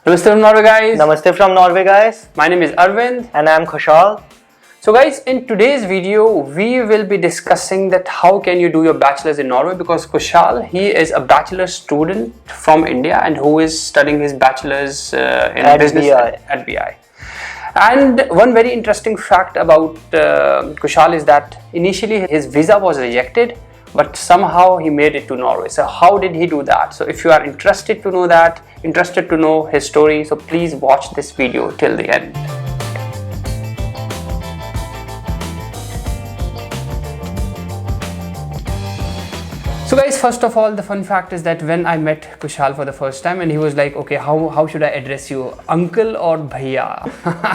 Namaste from Norway, guys. Namaste from Norway, guys. My name is Arvind. And I am Khushal. So guys, in today's video, we will be discussing that how can you do your bachelor's in Norway, because Kushal, he is a bachelor student from India and who is studying his bachelor's in business at BI. And one very interesting fact about Kushal is that initially his visa was rejected, but somehow he made it to Norway. So how did he do that? So if you are interested to know that, interested to know his story, so please watch this video till the end. So guys, first of all, the fun fact is that when I met Kushal for the first time and he was like, okay, how should I address you? Uncle or bhaiya?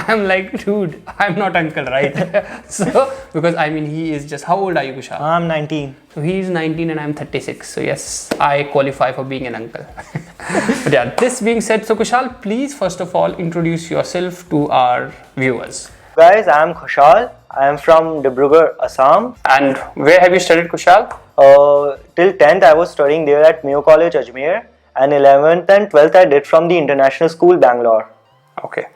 I'm like, dude, I'm not uncle, right? So, because I mean, he is just, how old are you, Kushal? I'm 19. So he is 19 and I'm 36. So yes, I qualify for being an uncle. But yeah, this being said, so Kushal, please first of all, introduce yourself to our viewers. Guys, I am Khushal. I am from Dibrugarh, Assam. And where have you studied, Kushal? Till 10th I was studying there at Mayo College, Ajmer, and 11th and 12th I did from the International School, Bangalore. Okay.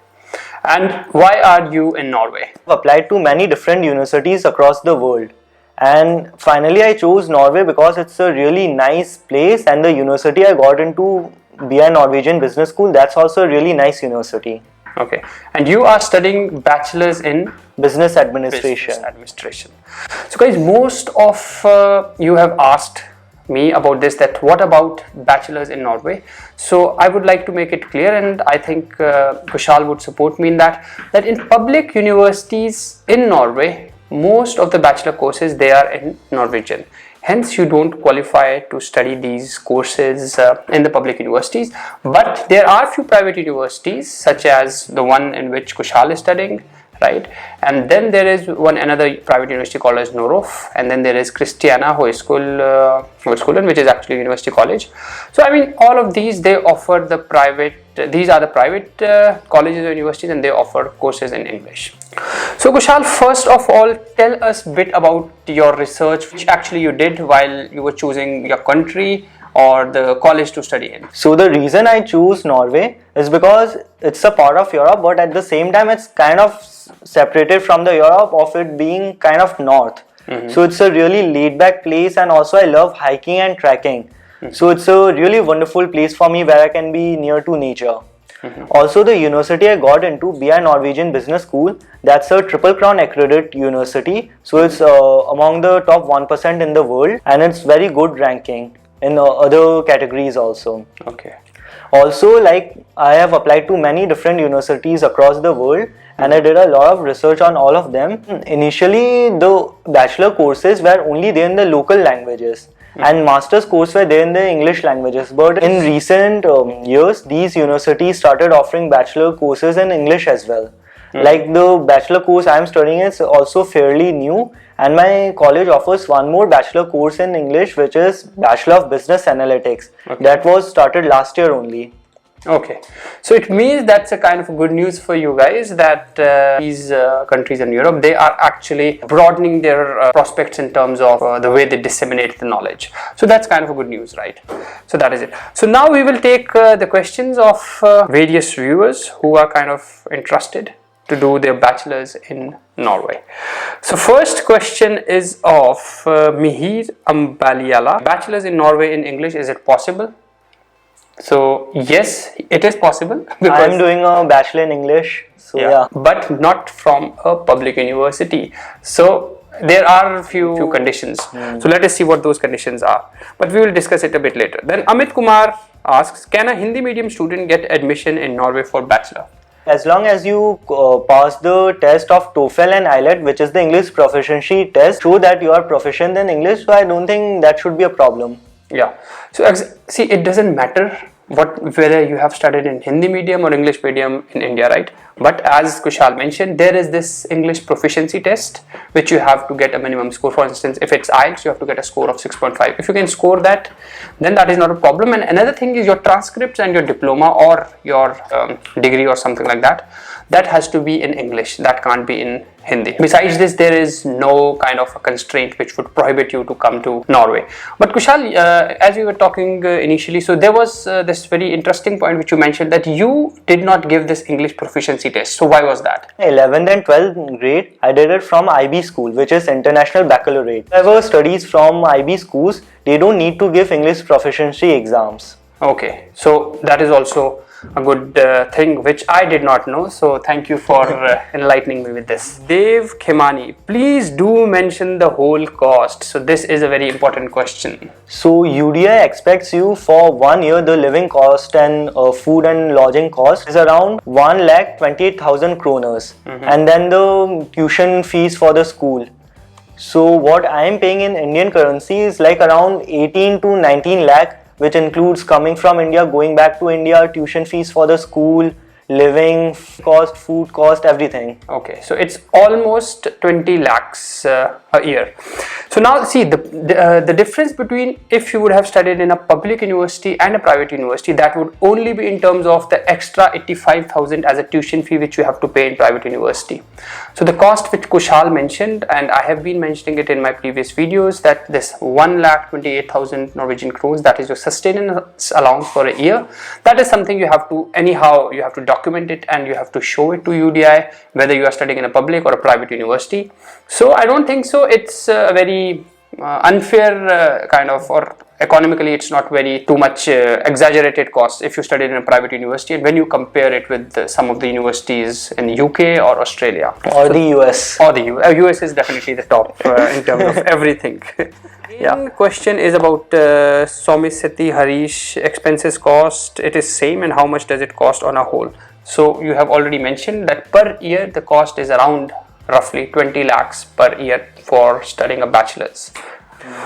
And why are you in Norway? I've applied to many different universities across the world. And finally I chose Norway because it's a really nice place, and the university I got into, BI Norwegian Business School, that's also a really nice university. Okay. And you are studying Bachelors in Business Administration. Business Administration. So guys, most of you have asked me about this, that what about Bachelors in Norway? So I would like to make it clear, and I think Kushal would support me in that in public universities in Norway, most of the bachelor courses, they are in Norwegian. Hence, you don't qualify to study these courses in the public universities. But there are few private universities, such as the one in which Kushal is studying, right? And then there is another private university called as Norway, and then there is Christiana Høgskolen, which is actually a university college. So I mean, all of these, they offer the private. These are the private colleges or universities, and they offer courses in English. So Kushal, first of all, tell us a bit about your research, which actually you did while you were choosing your country or the college to study in. So the reason I choose Norway is because it's a part of Europe, but at the same time it's kind of separated from the Europe of it being kind of north. So it's a really laid back place, and also I love hiking and trekking. So it's a really wonderful place for me where I can be near to nature. Also, the university I got into, BI Norwegian Business School, that's a Triple Crown accredited university. So it's among the top 1% in the world, and it's very good ranking in other categories also. Okay. Also, like, I have applied to many different universities across the world, and I did a lot of research on all of them. Initially, the bachelor courses were only there in the local languages, and master's course were there in the English languages. But in recent years, these universities started offering bachelor courses in English as well. Like the bachelor course I am studying is also fairly new, and my college offers one more bachelor course in English, which is Bachelor of Business Analytics. That was started last year only. Okay, so it means that's a kind of good news for you guys, that these countries in Europe, they are actually broadening their prospects in terms of the way they disseminate the knowledge. So that's kind of a good news, right? So that is it. So now we will take the questions of various viewers who are kind of interested to do their bachelors in Norway. So first question is of Mihir Ambaliala. Bachelors in Norway in English, is it possible? So yes, it is possible. I am doing a bachelor in English. So yeah. But not from a public university. So there are a few conditions. So let us see what those conditions are. But we will discuss it a bit later. Then Amit Kumar asks, can a Hindi medium student get admission in Norway for bachelor? As long as you pass the test of TOEFL and IELTS, which is the English proficiency test, show that you are proficient in English, so I don't think that should be a problem. Yeah. So see, it doesn't matter whether you have studied in Hindi medium or English medium in India, right? But as Kushal mentioned, there is this English proficiency test which you have to get a minimum score. For instance, if it's IELTS, you have to get a score of 6.5. If you can score that, then that is not a problem. And another thing is your transcripts and your diploma or your degree or something like that, that has to be in English. That can't be in Hindi. Besides this, there is no kind of a constraint which would prohibit you to come to Norway. But Kushal, as we were talking initially, so there was this very interesting point which you mentioned, that you did not give this English proficiency test. So why was that? 11th and 12th grade, I did it from IB school, which is International Baccalaureate. Whoever studies from IB schools, they don't need to give English proficiency exams. Okay, so that is also a good thing which I did not know, so thank you for enlightening me with this. Dev Khemani, please do mention the whole cost. So this is a very important question. So UDI expects you for 1 year, the living cost and food and lodging cost is around 1,28,000 kroners, and then the tuition fees for the school. So what I am paying in Indian currency is like around 18 to 19 lakh, which includes coming from India, going back to India, tuition fees for the school, living cost, food cost, everything. Okay, so it's almost 20 lakhs a year. So now see the difference between if you would have studied in a public university and a private university, that would only be in terms of the extra 85,000 as a tuition fee which you have to pay in private university. So the cost which Kushal mentioned, and I have been mentioning it in my previous videos, that this 1,28,000 Norwegian crores, that is your sustenance allowance for a year, that is something you have to anyhow, you have to document it and you have to show it to UDI, whether you are studying in a public or a private university. So I don't think so it's a very unfair kind of, or economically it's not very too much exaggerated cost if you studied in a private university, and when you compare it with some of the universities in the UK or Australia or the US. Or the US is definitely the top in terms of everything. Yeah. Question is about Somisati Harish, expenses cost, it is same, and how much does it cost on a whole? So you have already mentioned that per year the cost is around roughly 20 lakhs per year for studying a bachelor's.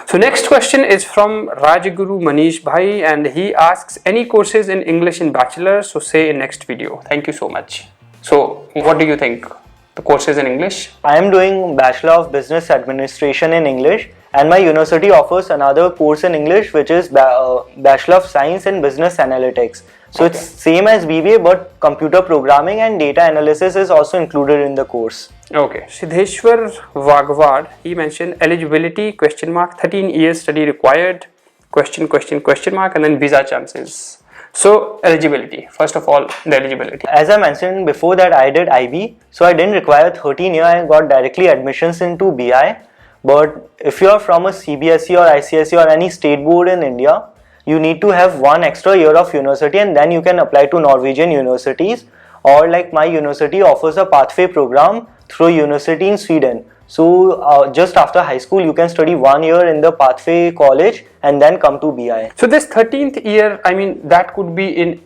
So next question is from Rajguru Manish Bhai, and he asks, any courses in English in Bachelor? So say in next video. Thank you so much. So what do you think? The courses in English? I am doing Bachelor of Business Administration in English, and my university offers another course in English which is Bachelor of Science in Business Analytics. So it's same as BBA, but computer programming and data analysis is also included in the course. Okay. Siddheshwar Vagwad, he mentioned eligibility, question mark, 13 years study required, question mark, and then visa chances. So eligibility, first of all, the eligibility. As I mentioned before that I did IB, so I didn't require 13 years, I got directly admissions into BI. But if you are from a CBSE or ICSE or any state board in India, you need to have 1 extra year of university, and then you can apply to Norwegian universities, or like my university offers a pathway program through university in Sweden. So just after high school you can study 1 year in the pathway college and then come to BI. So this 13th year, I mean, that could be in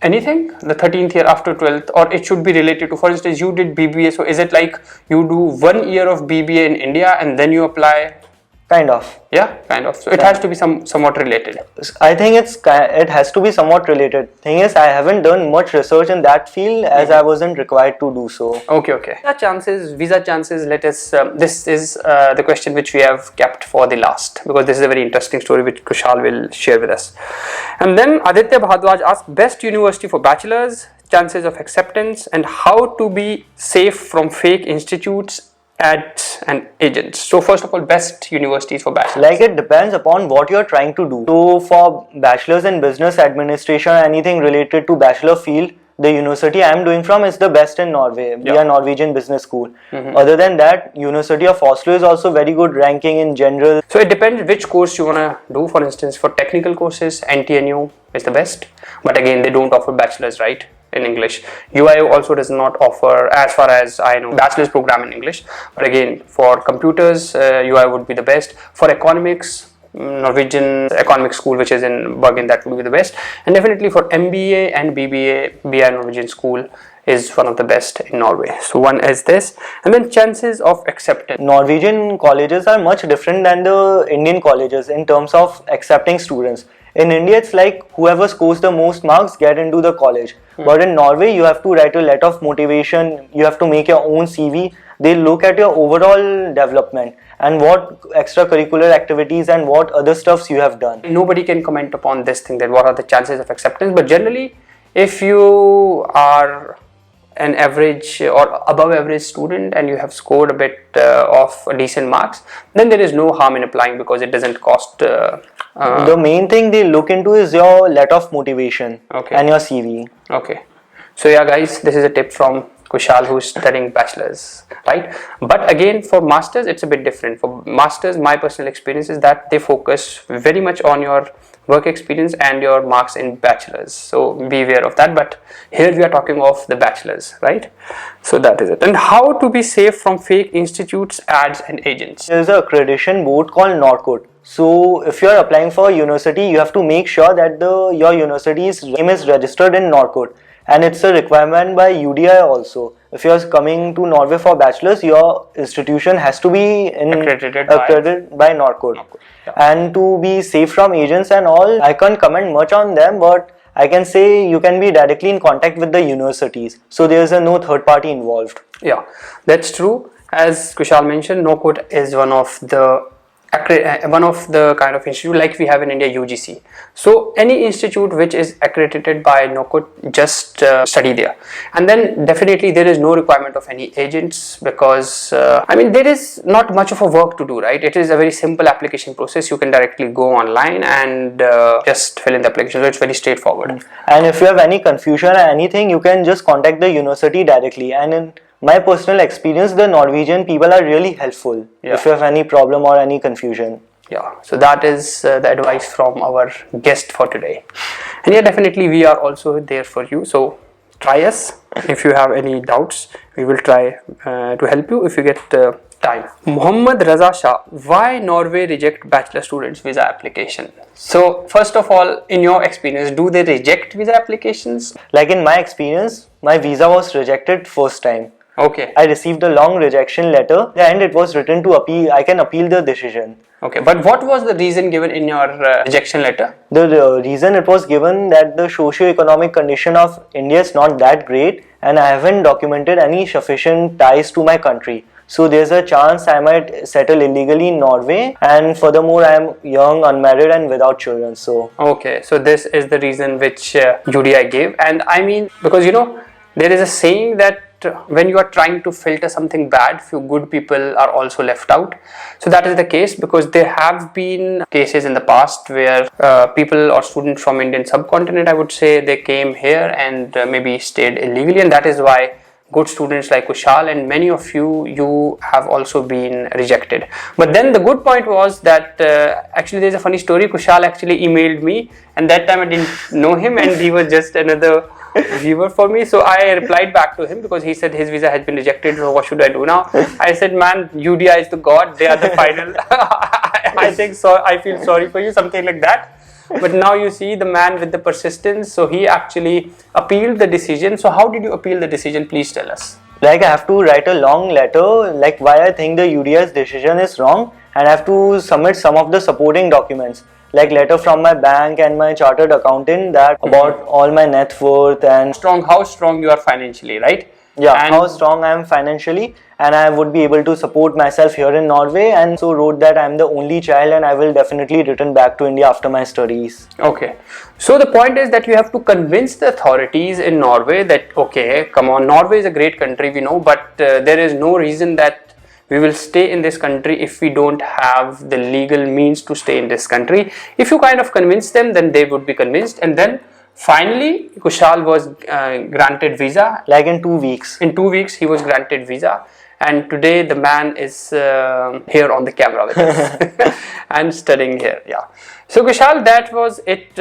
anything, the 13th year after 12th, or it should be related to, for instance, you did BBA, so is it like you do 1 year of BBA in India and then you apply? Kind of. Yeah, kind of. So it has to be somewhat related. I think it has to be somewhat related. Thing is, I haven't done much research in that field as I wasn't required to do so. Okay. Visa chances, let us, this is the question which we have kept for the last, because this is a very interesting story which Kushal will share with us. And then Aditya Bhadwaj asks, best university for bachelors, chances of acceptance, and how to be safe from fake institutes, ads and agents. So first of all, best universities for bachelors. Like, it depends upon what you're trying to do. So for bachelors in business administration, anything related to bachelor field, the university I am doing from is the best in Norway, BI Norwegian Business School. Other than that, University of Oslo is also very good ranking in general. So it depends which course you want to do. For instance, for technical courses, NTNU is the best, but again they don't offer bachelors, right, in English. UI also does not offer, as far as I know, bachelor's program in English, but again for computers UI would be the best. For economics, Norwegian Economic School, which is in Bergen, that would be the best. And definitely for MBA and BBA, BI Norwegian School is one of the best in Norway. So one is this. And then chances of acceptance. Norwegian colleges are much different than the Indian colleges in terms of accepting students. In India, it's like whoever scores the most marks get into the college. But in Norway, you have to write a letter of motivation, you have to make your own CV. They look at your overall development and what extracurricular activities and what other stuffs you have done. Nobody can comment upon this thing, that what are the chances of acceptance, but generally if you are an average or above average student and you have scored a bit of decent marks, then there is no harm in applying because it doesn't cost. The main thing they look into is your letter of motivation and your CV. Okay. So yeah, guys, this is a tip from Kushal, who's studying bachelors, right? But again, for masters, it's a bit different. For masters, my personal experience is that they focus very much on your work experience and your marks in bachelors. So be aware of that. But here we are talking of the bachelors, right? So that is it. And how to be safe from fake institutes, ads, and agents? There's an accreditation board called Norcod. So if you are applying for a university, you have to make sure that your university's name is registered in Norcod. And it's a requirement by UDI also. If you are coming to Norway for bachelors, your institution has to be accredited by Norcod. Yeah. And to be safe from agents and all, I can't comment much on them, but I can say you can be directly in contact with the universities. So there is no third party involved. Yeah, that's true. As Kushal mentioned, Norcod is one of the kind of institute like we have in India, UGC. So any institute which is accredited by Norcod, just study there. And then definitely there is no requirement of any agents because I mean there is not much of a work to do, right? It is a very simple application process. You can directly go online and just fill in the application. So it's very straightforward. And if you have any confusion or anything, you can just contact the university directly. And in my personal experience, the Norwegian people are really helpful if you have any problem or any confusion. Yeah, so that is the advice from our guest for today. And yeah, definitely we are also there for you. So try us. If you have any doubts, we will try to help you if you get time. Muhammad Raza Shah, why Norway reject bachelor students visa application? So first of all, in your experience, do they reject visa applications? Like in my experience, my visa was rejected first time. Okay. I received a long rejection letter and it was written to appeal. I can appeal the decision. Okay, but what was the reason given in your rejection letter? The reason it was given that the socio-economic condition of India is not that great and I haven't documented any sufficient ties to my country. So there's a chance I might settle illegally in Norway, and furthermore I am young, unmarried and without children. So okay, so this is the reason which UDI gave. And I mean, because you know, there is a saying that when you are trying to filter something bad, few good people are also left out. So that is the case because there have been cases in the past where people or students from Indian subcontinent, I would say, they came here and maybe stayed illegally, and that is why good students like Kushal and many of you have also been rejected. But then the good point was that actually there's a funny story. Kushal actually emailed me, and that time I didn't know him and he was just another viewer for me. So I replied back to him because he said his visa has been rejected, so what should I do now? I said, man, UDI is the god, they are the final. I think so, I feel sorry for you, something like that. But now you see the man with the persistence, so he actually appealed the decision. So how did you appeal the decision? Please tell us. Like I have to write a long letter like why I think the UDI's decision is wrong, and I have to submit some of the supporting documents like letter from my bank and my chartered accountant that about all my net worth and how strong you are financially, right? Yeah, and how strong I am financially, and I would be able to support myself here in Norway, and so wrote that I am the only child and I will definitely return back to India after my studies. Okay, so the point is that you have to convince the authorities in Norway that okay, come on, Norway is a great country, we know, but there is no reason that we will stay in this country if we don't have the legal means to stay in this country. If you kind of convince them, then they would be convinced, and then finally Kushal was granted visa. Like in 2 weeks. In 2 weeks he was granted visa, and today the man is here on the camera with us and studying here. Yeah. So Kushal, that was it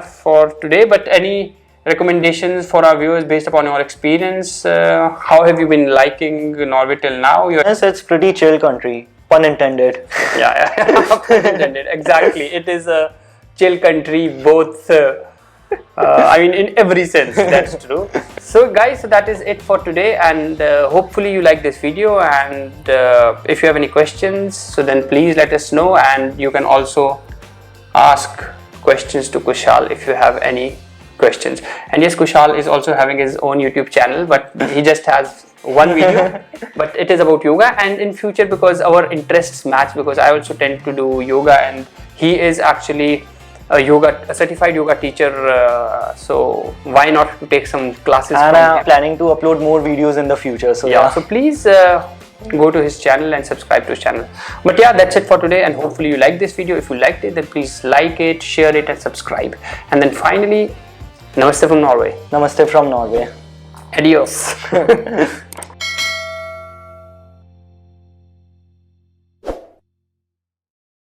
for today. But any recommendations for our viewers based upon your experience? How have you been liking Norway till now? Yes, it's pretty chill country. Pun intended. Yeah. Pun intended. Exactly. It is a chill country, both. I mean, in every sense, that's true. So guys, so that is it for today, and hopefully you like this video, and if you have any questions, so then please let us know, and you can also ask questions to Kushal if you have any questions. And yes, Kushal is also having his own YouTube channel, but he just has one video, but it is about yoga, and in future, because our interests match, because I also tend to do yoga and he is actually a certified yoga teacher. So why not to take some classes? And from I'm him? planning to upload more videos in the future. So Yeah. So please go to his channel and subscribe to his channel. But yeah, that's it for today, and hopefully you like this video. If you liked it, then please like it, share it, and subscribe. And then finally, Namaste from Norway. Namaste from Norway. Adios.